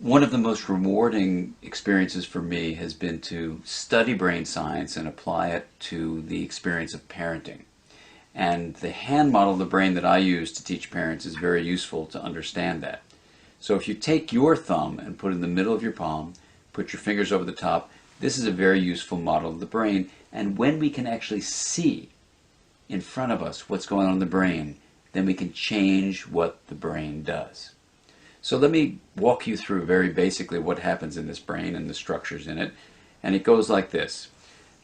One of the most rewarding experiences for me has been to study brain science and apply it to the experience of parenting. And the hand model of the brain that I use to teach parents is very useful to understand that. So if you take your thumb and put it in the middle of your palm, put your fingers over the top, this is a very useful model of the brain. And when we can actually see in front of us what's going on in the brain, then we can change what the brain does. So let me walk you through very basically what happens in this brain and the structures in it. And it goes like this.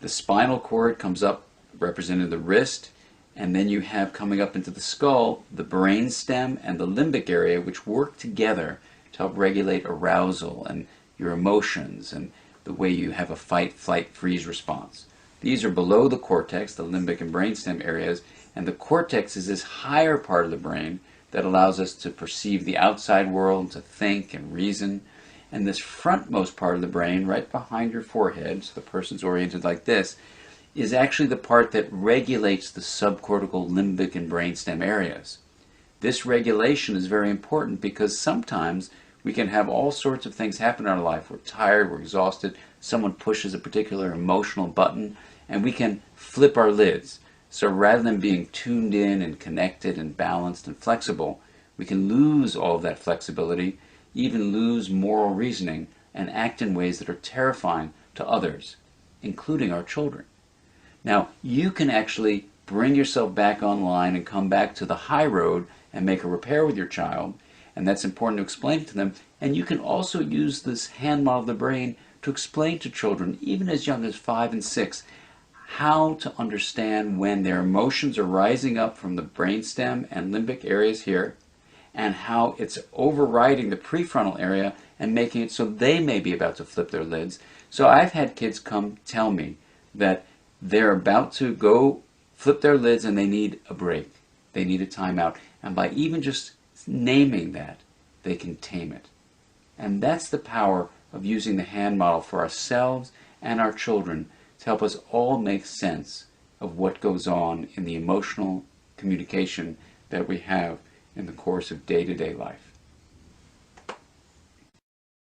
The spinal cord comes up representing the wrist, and then you have coming up into the skull the brain stem and the limbic area, which work together to help regulate arousal and your emotions and the way you have a fight, flight, freeze response. These are below the cortex, the limbic and brainstem areas, and the cortex is this higher part of the brain that allows us to perceive the outside world, to think and reason. And this frontmost part of the brain, right behind your forehead, so the person's oriented like this, is actually the part that regulates the subcortical, limbic, and brainstem areas. This regulation is very important because sometimes we can have all sorts of things happen in our life. We're tired, we're exhausted, someone pushes a particular emotional button, and we can flip our lids. So rather than being tuned in and connected and balanced and flexible, we can lose all of that flexibility, even lose moral reasoning, and act in ways that are terrifying to others, including our children. Now, you can actually bring yourself back online and come back to the high road and make a repair with your child, and that's important to explain to them. And you can also use this hand model of the brain to explain to children, even as young as 5 and 6, how to understand when their emotions are rising up from the brainstem and limbic areas here, and how it's overriding the prefrontal area and making it so they may be about to flip their lids. So I've had kids come tell me that they're about to go flip their lids and they need a break. They need a timeout. And by even just naming that, they can tame it. And that's the power of using the hand model for ourselves and our children to help us all make sense of what goes on in the emotional communication that we have in the course of day-to-day life.